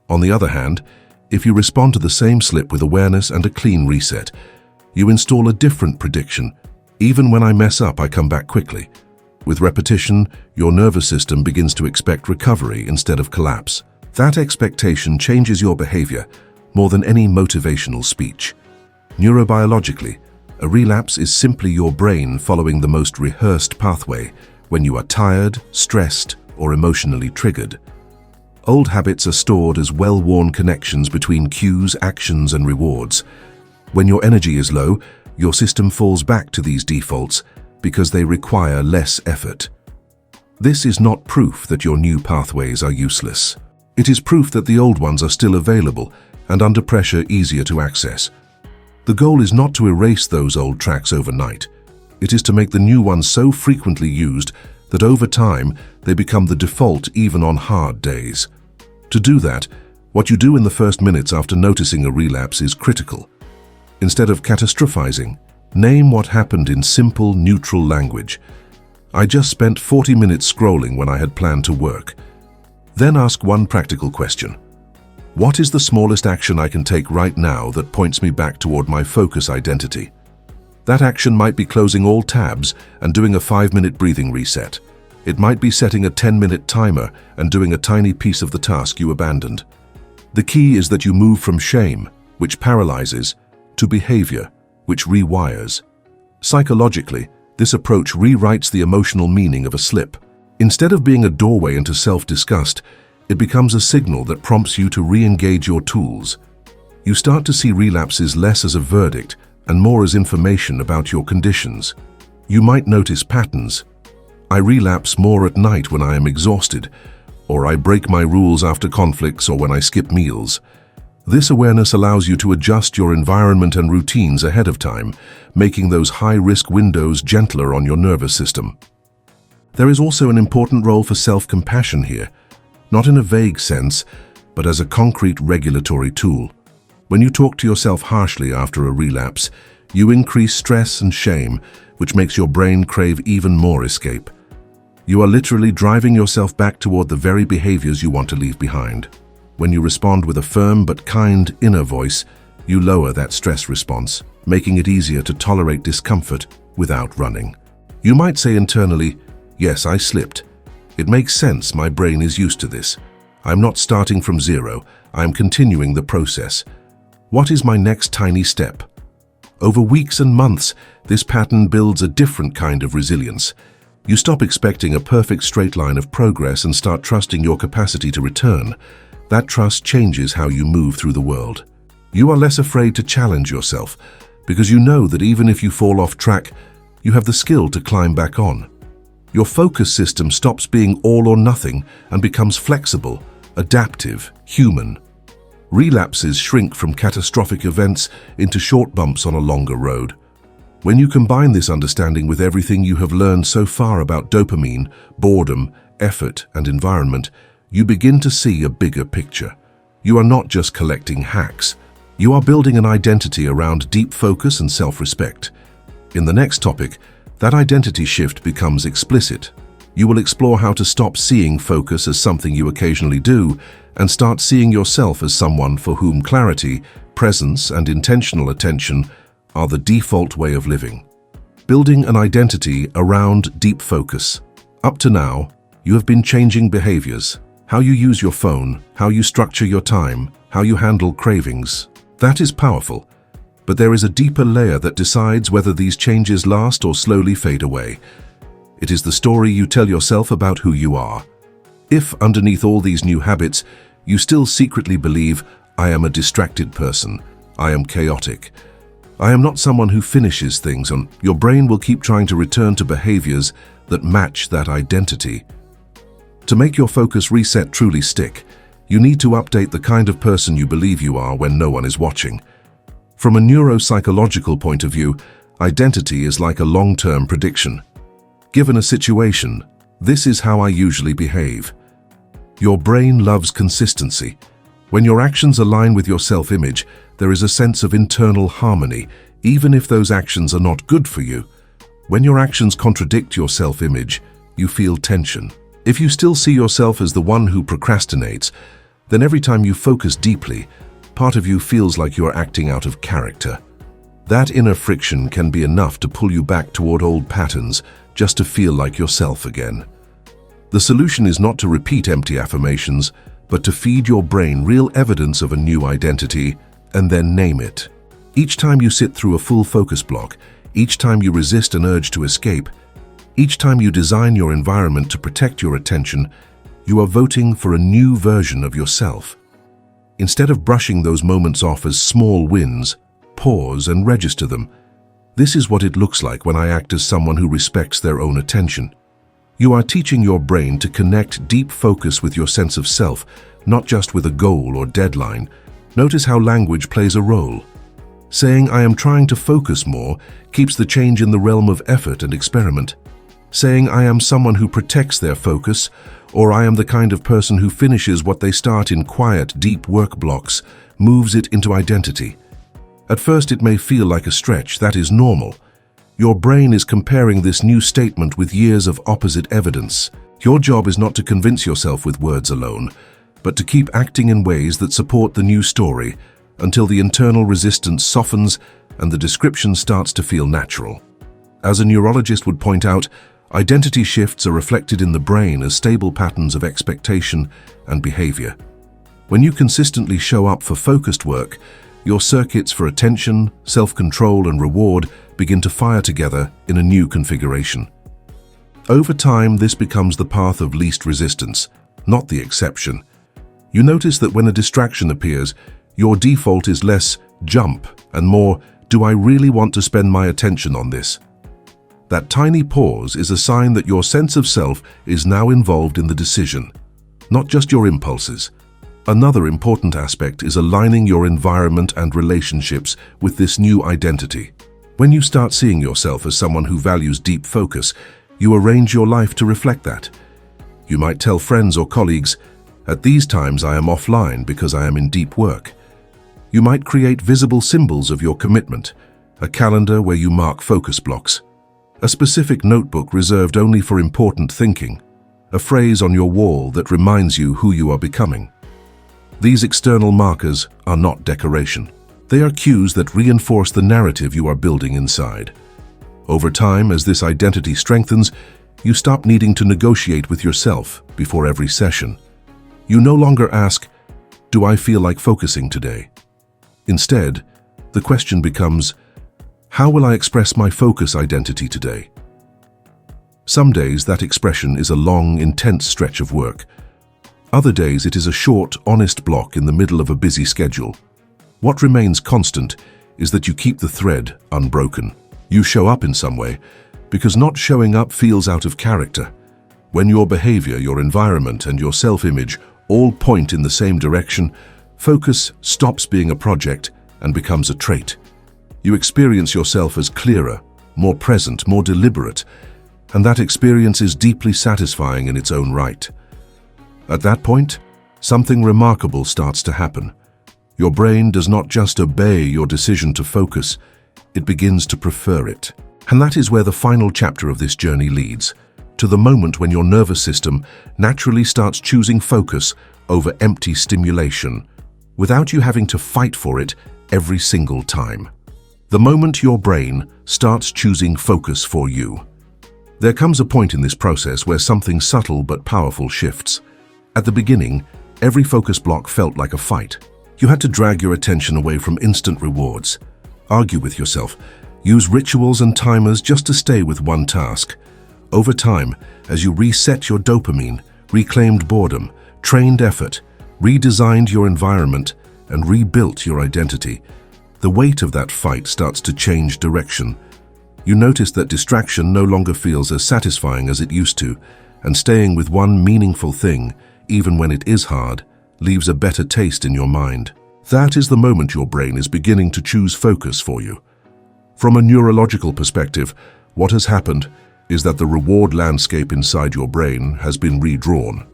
Speaker 1: On the other hand, if you respond to the same slip with awareness and a clean reset, you install a different prediction. "Even when I mess up, I come back quickly." With repetition, your nervous system begins to expect recovery instead of collapse. That expectation changes your behavior more than any motivational speech. Neurobiologically, a relapse is simply your brain following the most rehearsed pathway when you are tired, stressed, or emotionally triggered. Old habits are stored as well-worn connections between cues, actions, and rewards. When your energy is low, your system falls back to these defaults because they require less effort. This is not proof that your new pathways are useless. It is proof that the old ones are still available and under pressure easier to access. The goal is not to erase those old tracks overnight. It is to make the new ones so frequently used that over time they become the default even on hard days. To do that, what you do in the first minutes after noticing a relapse is critical. Instead of catastrophizing, name what happened in simple, neutral language. "I just spent 40 minutes scrolling when I had planned to work." Then ask one practical question. What is the smallest action I can take right now that points me back toward my focus identity? That action might be closing all tabs and doing a 5-minute breathing reset. It might be setting a 10-minute timer and doing a tiny piece of the task you abandoned. The key is that you move from shame, which paralyzes, to behavior, which rewires. Psychologically, this approach rewrites the emotional meaning of a slip. Instead of being a doorway into self-disgust, it becomes a signal that prompts you to re-engage your tools. You start to see relapses less as a verdict and more as information about your conditions. You might notice patterns. I relapse more at night when I am exhausted, or I break my rules after conflicts or when I skip meals. This awareness allows you to adjust your environment and routines ahead of time, making those high-risk windows gentler on your nervous system. There is also an important role for self-compassion here, not in a vague sense, but as a concrete regulatory tool. When you talk to yourself harshly after a relapse, you increase stress and shame, which makes your brain crave even more escape. You are literally driving yourself back toward the very behaviors you want to leave behind. When you respond with a firm but kind inner voice, you lower that stress response, making it easier to tolerate discomfort without running. You might say internally, "Yes, I slipped. It makes sense, my brain is used to this. I'm not starting from zero, I'm continuing the process. What is my next tiny step?" Over weeks and months, this pattern builds a different kind of resilience. You stop expecting a perfect straight line of progress and start trusting your capacity to return. That trust changes how you move through the world. You are less afraid to challenge yourself, because you know that even if you fall off track, you have the skill to climb back on. Your focus system stops being all or nothing and becomes flexible, adaptive, human. Relapses shrink from catastrophic events into short bumps on a longer road. When you combine this understanding with everything you have learned so far about dopamine, boredom, effort, and environment, you begin to see a bigger picture. You are not just collecting hacks. You are building an identity around deep focus and self-respect. In the next topic, that identity shift becomes explicit. You will explore how to stop seeing focus as something you occasionally do and start seeing yourself as someone for whom clarity, presence, and intentional attention are the default way of living. Building an identity around deep focus. Up to now, you have been changing behaviors, how you use your phone, how you structure your time, how you handle cravings. That is powerful, but there is a deeper layer that decides whether these changes last or slowly fade away. It is the story you tell yourself about who you are. If, underneath all these new habits, you still secretly believe, "I am a distracted person, I am chaotic, I am not someone who finishes things," and your brain will keep trying to return to behaviors that match that identity. To make your focus reset truly stick, you need to update the kind of person you believe you are when no one is watching. From a neuropsychological point of view, identity is like a long-term prediction. Given a situation, this is how I usually behave. Your brain loves consistency. When your actions align with your self-image, there is a sense of internal harmony, even if those actions are not good for you. When your actions contradict your self-image, you feel tension. If you still see yourself as the one who procrastinates, then every time you focus deeply, part of you feels like you are acting out of character. That inner friction can be enough to pull you back toward old patterns, just to feel like yourself again. The solution is not to repeat empty affirmations, but to feed your brain real evidence of a new identity, and then name it. Each time you sit through a full focus block, each time you resist an urge to escape, each time you design your environment to protect your attention, you are voting for a new version of yourself. Instead of brushing those moments off as small wins, pause and register them. This is what it looks like when I act as someone who respects their own attention. You are teaching your brain to connect deep focus with your sense of self, not just with a goal or deadline. Notice how language plays a role. Saying "I am trying to focus more" keeps the change in the realm of effort and experiment. Saying "I am someone who protects their focus," or "I am the kind of person who finishes what they start in quiet, deep work blocks," moves it into identity. At first it may feel like a stretch. That is normal. Your brain is comparing this new statement with years of opposite evidence. Your job is not to convince yourself with words alone, but to keep acting in ways that support the new story until the internal resistance softens and the description starts to feel natural. As a neurologist would point out, identity shifts are reflected in the brain as stable patterns of expectation and behavior. When you consistently show up for focused work, your circuits for attention, self-control, and reward begin to fire together in a new configuration. Over time, this becomes the path of least resistance, not the exception. You notice that when a distraction appears, your default is less "jump" and more "do I really want to spend my attention on this?" That tiny pause is a sign that your sense of self is now involved in the decision, not just your impulses. Another important aspect is aligning your environment and relationships with this new identity. When you start seeing yourself as someone who values deep focus, you arrange your life to reflect that. You might tell friends or colleagues, "At these times I am offline because I am in deep work." You might create visible symbols of your commitment, a calendar where you mark focus blocks. a specific notebook reserved only for important thinking, a phrase on your wall that reminds you who you are becoming. These external markers are not decoration. They are cues that reinforce the narrative you are building inside. Over time, as this identity strengthens, you stop needing to negotiate with yourself before every session. You no longer ask, "Do I feel like focusing today?" Instead, the question becomes, "How will I express my focus identity today?" Some days that expression is a long, intense stretch of work. Other days it is a short, honest block in the middle of a busy schedule. What remains constant is that you keep the thread unbroken. You show up in some way, because not showing up feels out of character. When your behavior, your environment, and your self-image all point in the same direction, focus stops being a project and becomes a trait. You experience yourself as clearer, more present, more deliberate, and that experience is deeply satisfying in its own right. At that point, something remarkable starts to happen. Your brain does not just obey your decision to focus, it begins to prefer it. And that is where the final chapter of this journey leads, to the moment when your nervous system naturally starts choosing focus over empty stimulation, without you having to fight for it every single time. The moment your brain starts choosing focus for you. There comes a point in this process where something subtle but powerful shifts. At the beginning, every focus block felt like a fight. You had to drag your attention away from instant rewards, argue with yourself, use rituals and timers just to stay with one task. Over time, as you reset your dopamine, reclaimed boredom, trained effort, redesigned your environment, and rebuilt your identity, the weight of that fight starts to change direction. You notice that distraction no longer feels as satisfying as it used to, and staying with one meaningful thing, even when it is hard, leaves a better taste in your mind. That is the moment your brain is beginning to choose focus for you. From a neurological perspective, what has happened is that the reward landscape inside your brain has been redrawn.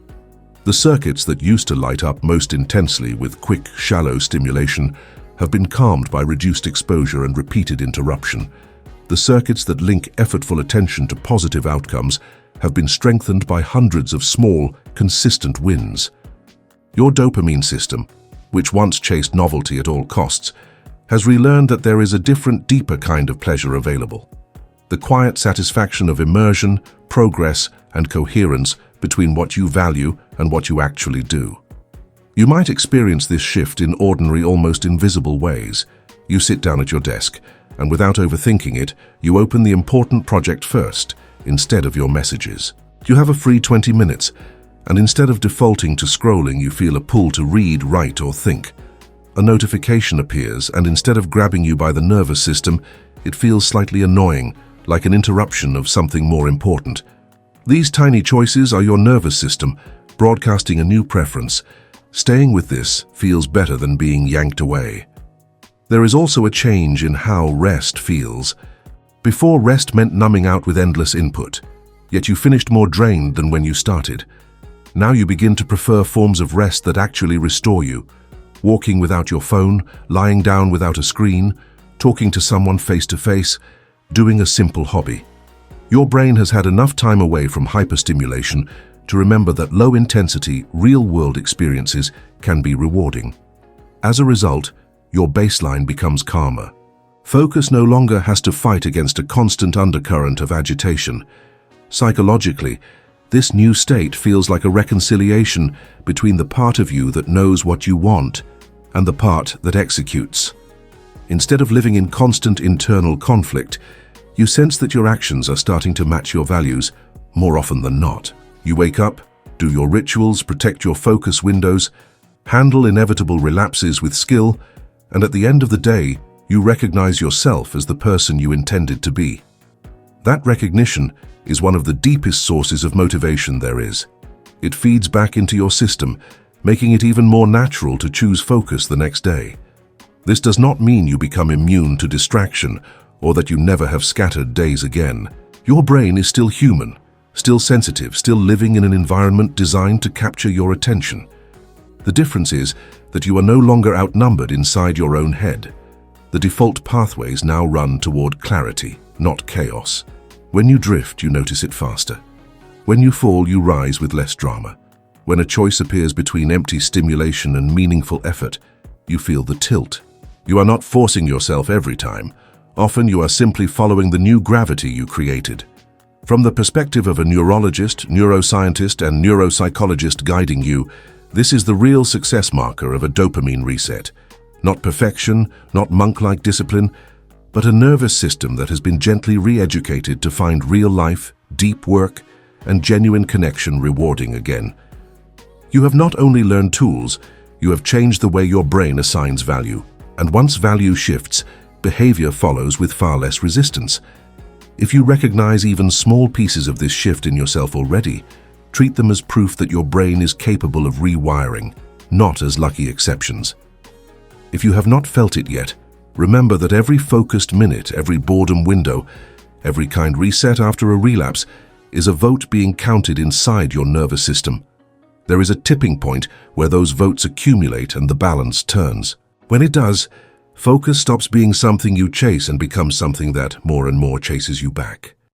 Speaker 1: The circuits that used to light up most intensely with quick, shallow stimulation have been calmed by reduced exposure and repeated interruption. The circuits that link effortful attention to positive outcomes have been strengthened by hundreds of small, consistent wins. Your dopamine system, which once chased novelty at all costs, has relearned that there is a different, deeper kind of pleasure available. The quiet satisfaction of immersion, progress, and coherence between what you value and what you actually do. You might experience this shift in ordinary, almost invisible ways. You sit down at your desk, and without overthinking it, you open the important project first, instead of your messages. You have a free 20 minutes, and instead of defaulting to scrolling, you feel a pull to read, write, or think. A notification appears, and instead of grabbing you by the nervous system, it feels slightly annoying, like an interruption of something more important. These tiny choices are your nervous system, broadcasting a new preference. Staying with this feels better than being yanked away. There is also a change in how rest feels. Before, rest meant numbing out with endless input, yet you finished more drained than when you started. Now you begin to prefer forms of rest that actually restore you. Walking without your phone, lying down without a screen, talking to someone face to face, doing a simple hobby. Your brain has had enough time away from hyperstimulation to remember that low-intensity, real-world experiences can be rewarding. As a result, your baseline becomes calmer. Focus no longer has to fight against a constant undercurrent of agitation. Psychologically, this new state feels like a reconciliation between the part of you that knows what you want and the part that executes. Instead of living in constant internal conflict, you sense that your actions are starting to match your values more often than not. You wake up, do your rituals, protect your focus windows, handle inevitable relapses with skill, and at the end of the day, you recognize yourself as the person you intended to be. That recognition is one of the deepest sources of motivation there is. It feeds back into your system, making it even more natural to choose focus the next day. This does not mean you become immune to distraction or that you never have scattered days again. Your brain is still human, still sensitive, still living in an environment designed to capture your attention. The difference is that you are no longer outnumbered inside your own head. The default pathways now run toward clarity, not chaos. When you drift, you notice it faster. When you fall, you rise with less drama. When a choice appears between empty stimulation and meaningful effort, you feel the tilt. You are not forcing yourself every time. Often you are simply following the new gravity you created. From the perspective of a neurologist, neuroscientist, and neuropsychologist guiding you, this is the real success marker of a dopamine reset. Not perfection, not monk-like discipline, but a nervous system that has been gently re-educated to find real life, deep work, and genuine connection rewarding again. You have not only learned tools, you have changed the way your brain assigns value. And once value shifts, behavior follows with far less resistance. If you recognize even small pieces of this shift in yourself already, treat them as proof that your brain is capable of rewiring, not as lucky exceptions. If you have not felt it yet, remember that every focused minute, every boredom window, every kind reset after a relapse is a vote being counted inside your nervous system. There is a tipping point where those votes accumulate and the balance turns. When it does, focus stops being something you chase and becomes something that more and more chases you back.